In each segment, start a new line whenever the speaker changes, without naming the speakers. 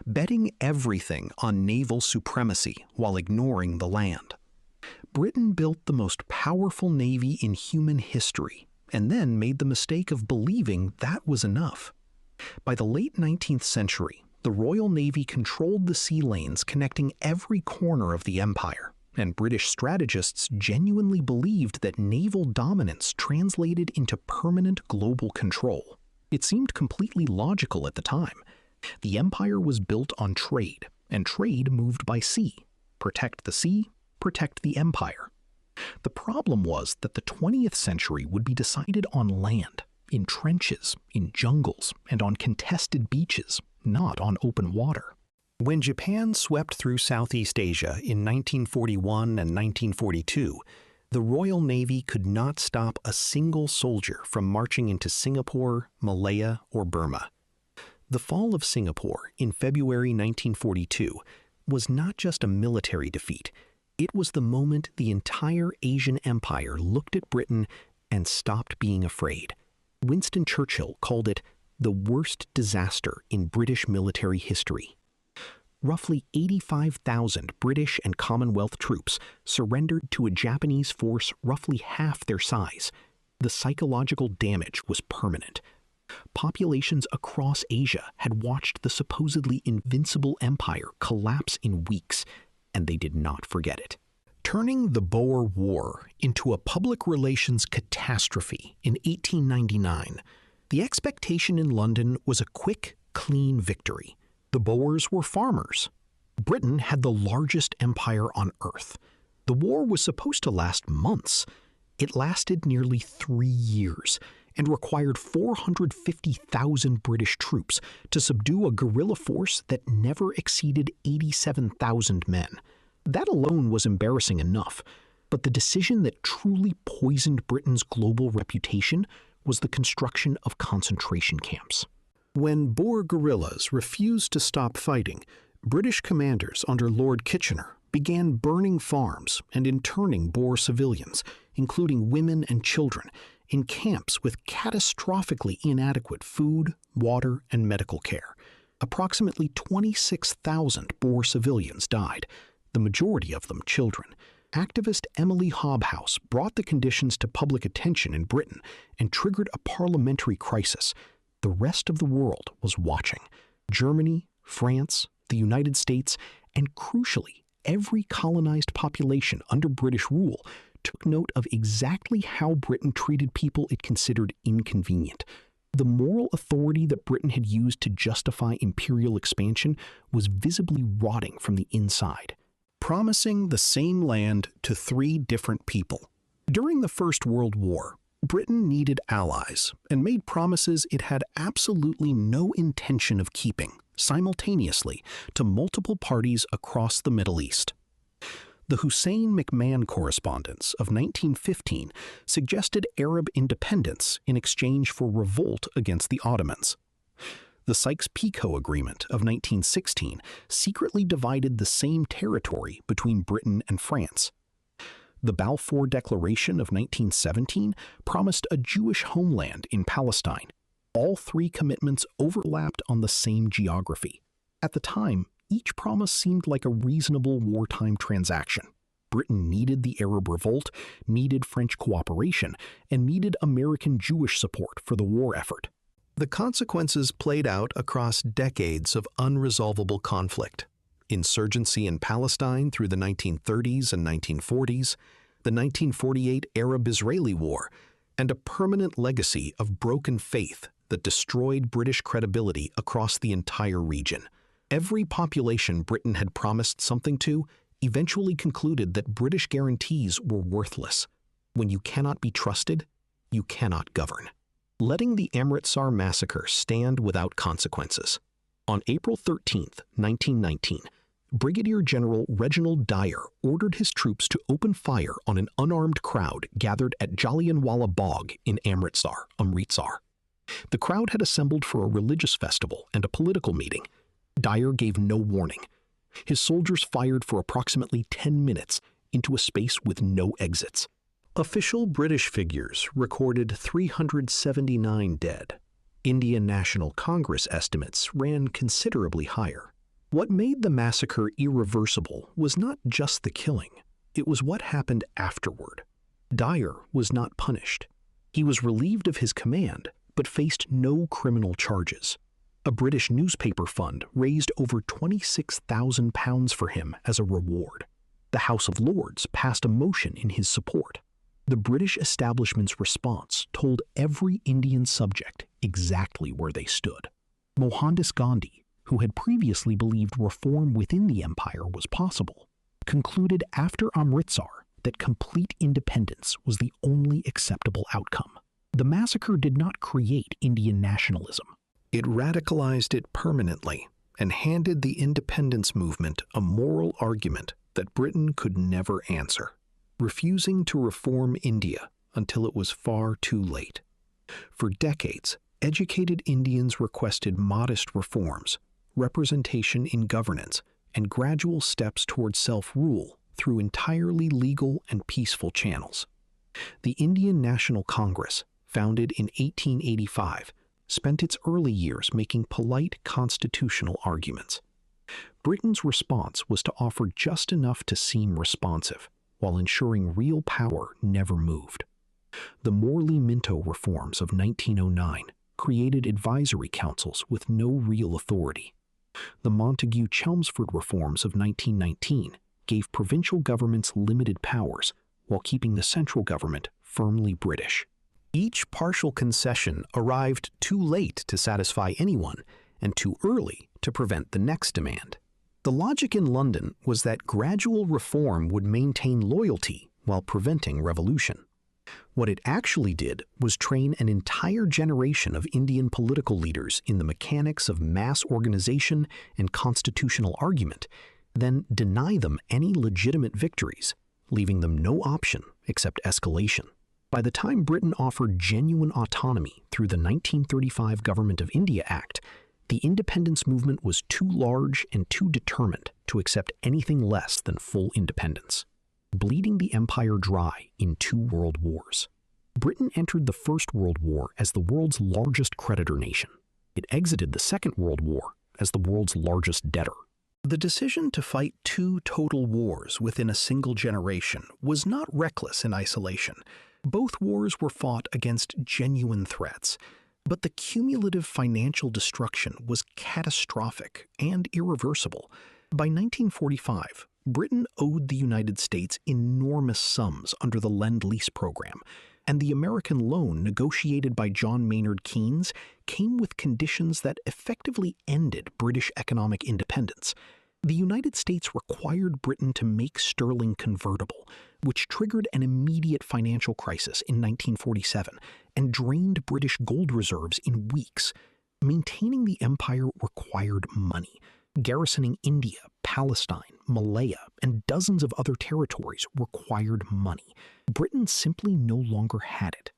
betting everything on naval supremacy while ignoring the land. Britain built the most powerful navy in human history, and then made the mistake of believing that was enough. By the late 19th century, the Royal Navy controlled the sea lanes connecting every corner of the empire, and British strategists genuinely believed that naval dominance translated into permanent global control. It seemed completely logical at the time. The empire was built on trade, and trade moved by sea. Protect the sea, protect the empire. The problem was that the 20th century would be decided on land, in trenches, in jungles, and on contested beaches, not on open water. When Japan swept through Southeast Asia in 1941 and 1942, the Royal Navy could not stop a single soldier from marching into Singapore, Malaya, or Burma. The fall of Singapore in February 1942 was not just a military defeat, it was the moment the entire Asian empire looked at Britain and stopped being afraid. Winston Churchill called it the worst disaster in British military history. Roughly 85,000 British and Commonwealth troops surrendered to a Japanese force roughly half their size. The psychological damage was permanent. Populations across Asia had watched the supposedly invincible empire collapse in weeks, and they did not forget it. Turning the Boer War into a public relations catastrophe in 1899, the expectation in London was a quick, clean victory. The Boers were farmers. Britain had the largest empire on Earth. The war was supposed to last months. It lasted nearly 3 years and required 450,000 British troops to subdue a guerrilla force that never exceeded 87,000 men. That alone was embarrassing enough, but the decision that truly poisoned Britain's global reputation was the construction of concentration camps. When Boer guerrillas refused to stop fighting, British commanders under Lord Kitchener began burning farms and interning Boer civilians, including women and children, in camps with catastrophically inadequate food, water, and medical care. Approximately 26,000 Boer civilians died, the majority of them children. Activist Emily Hobhouse brought the conditions to public attention in Britain and triggered a parliamentary crisis. The rest of the world was watching. Germany, France, the United States, and crucially, every colonized population under British rule took note of exactly how Britain treated people it considered inconvenient. The moral authority that Britain had used to justify imperial expansion was visibly rotting from the inside. Promising the same land to 3 different people. During the First World War, Britain needed allies and made promises it had absolutely no intention of keeping, simultaneously, to multiple parties across the Middle East. The Hussein McMahon Correspondence of 1915 suggested Arab independence in exchange for revolt against the Ottomans. The Sykes-Picot Agreement of 1916 secretly divided the same territory between Britain and France. The Balfour Declaration of 1917 promised a Jewish homeland in Palestine. All 3 commitments overlapped on the same geography. At the time, each promise seemed like a reasonable wartime transaction. Britain needed the Arab Revolt, needed French cooperation, and needed American Jewish support for the war effort. The consequences played out across decades of unresolvable conflict. Insurgency in Palestine through the 1930s and 1940s, the 1948 Arab-Israeli War, and a permanent legacy of broken faith that destroyed British credibility across the entire region. Every population Britain had promised something to eventually concluded that British guarantees were worthless. When you cannot be trusted, you cannot govern. Letting the Amritsar massacre stand without consequences. On April 13, 1919, Brigadier General Reginald Dyer ordered his troops to open fire on an unarmed crowd gathered at Jallianwala Bagh in Amritsar. The crowd had assembled for a religious festival and a political meeting. Dyer gave no warning. His soldiers fired for approximately 10 minutes into a space with no exits. Official British figures recorded 379 dead. Indian National Congress estimates ran considerably higher. What made the massacre irreversible was not just the killing, it was what happened afterward. Dyer was not punished. He was relieved of his command, but faced no criminal charges. A British newspaper fund raised over £26,000 for him as a reward. The House of Lords passed a motion in his support. The British establishment's response told every Indian subject exactly where they stood. Mohandas Gandhi, who had previously believed reform within the empire was possible, concluded after Amritsar that complete independence was the only acceptable outcome. The massacre did not create Indian nationalism. It radicalized it permanently and handed the independence movement a moral argument that Britain could never answer, refusing to reform India until it was far too late. For decades, educated Indians requested modest reforms, representation in governance, and gradual steps toward self-rule through entirely legal and peaceful channels. The Indian National Congress, founded in 1885, spent its early years making polite constitutional arguments. Britain's response was to offer just enough to seem responsive, while ensuring real power never moved. The Morley-Minto reforms of 1909 created advisory councils with no real authority. The Montagu-Chelmsford reforms of 1919 gave provincial governments limited powers while keeping the central government firmly British. Each partial concession arrived too late to satisfy anyone and too early to prevent the next demand. The logic in London was that gradual reform would maintain loyalty while preventing revolution. What it actually did was train an entire generation of Indian political leaders in the mechanics of mass organization and constitutional argument, then deny them any legitimate victories, leaving them no option except escalation. By the time Britain offered genuine autonomy through the 1935 Government of India Act, the independence movement was too large and too determined to accept anything less than full independence, bleeding the empire dry in 2 world wars. Britain entered the First World War as the world's largest creditor nation. It exited the Second World War as the world's largest debtor. The decision to fight 2 total wars within a single generation was not reckless in isolation. Both wars were fought against genuine threats, but the cumulative financial destruction was catastrophic and irreversible. By 1945, Britain owed the United States enormous sums under the Lend-Lease program, and the American loan negotiated by John Maynard Keynes came with conditions that effectively ended British economic independence. The United States required Britain to make sterling convertible, which triggered an immediate financial crisis in 1947 and drained British gold reserves in weeks. Maintaining the empire required money. Garrisoning India, Palestine, Malaya, and dozens of other territories required money. Britain simply no longer had it.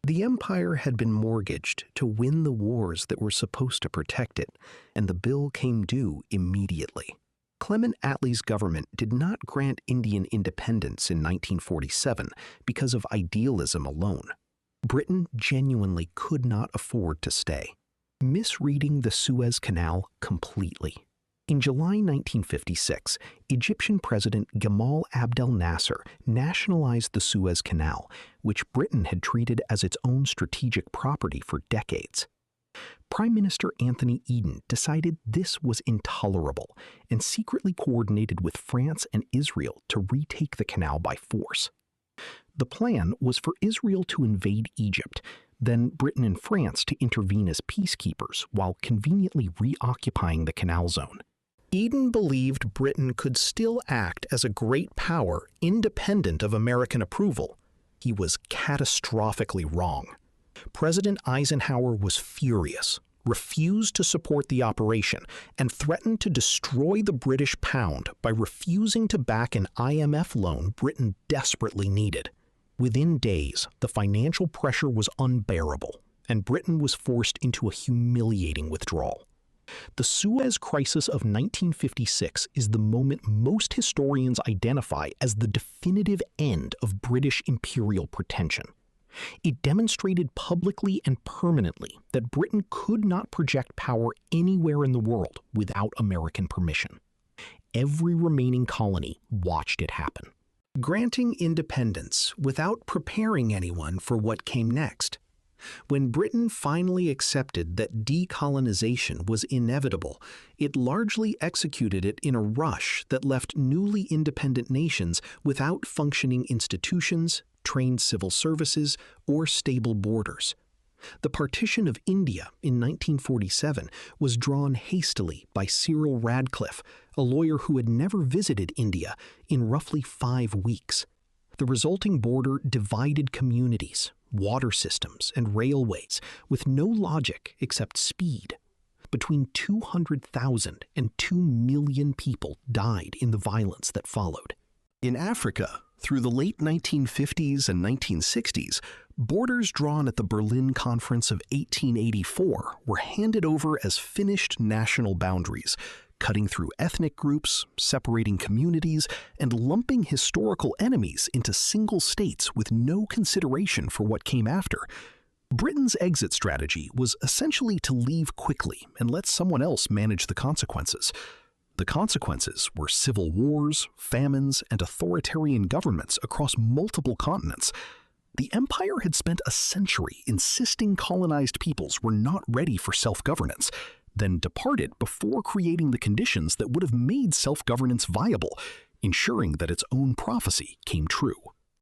The empire had been mortgaged to win the wars that were supposed to protect it, and the bill came due immediately. Clement Attlee's government did not grant Indian independence in 1947 because of idealism alone. Britain genuinely could not afford to stay, misreading the Suez Canal completely. In July 1956, Egyptian President Gamal Abdel Nasser nationalized the Suez Canal, which Britain had treated as its own strategic property for decades. Prime Minister Anthony Eden decided this was intolerable and secretly coordinated with France and Israel to retake the canal by force. The plan was for Israel to invade Egypt, then Britain and France to intervene as peacekeepers while conveniently reoccupying the canal zone. Eden believed Britain could still act as a great power independent of American approval. He was catastrophically wrong. President Eisenhower was furious, refused to support the operation, and threatened to destroy the British pound by refusing to back an IMF loan Britain desperately needed. Within days, the financial pressure was unbearable, and Britain was forced into a humiliating withdrawal. The Suez Crisis of 1956 is the moment most historians identify as the definitive end of British imperial pretension. It demonstrated publicly and permanently that Britain could not project power anywhere in the world without American permission. Every remaining colony watched it happen. Granting independence without preparing anyone for what came next. When Britain finally accepted that decolonization was inevitable, it largely executed it in a rush that left newly independent nations without functioning institutions, trained civil services, or stable borders. The partition of India in 1947 was drawn hastily by Cyril Radcliffe, a lawyer who had never visited India, in roughly 5 weeks. The resulting border divided communities, water systems, and railways with no logic except speed. Between 200,000 and 2 million people died in the violence that followed. In Africa, through the late 1950s and 1960s, borders drawn at the Berlin Conference of 1884 were handed over as finished national boundaries, cutting through ethnic groups, separating communities, and lumping historical enemies into single states with no consideration for what came after. Britain's exit strategy was essentially to leave quickly and let someone else manage the consequences. The consequences were civil wars, famines, and authoritarian governments across multiple continents. The empire had spent a century insisting colonized peoples were not ready for self-governance, then departed before creating the conditions that would have made self-governance viable, ensuring that its own prophecy came true.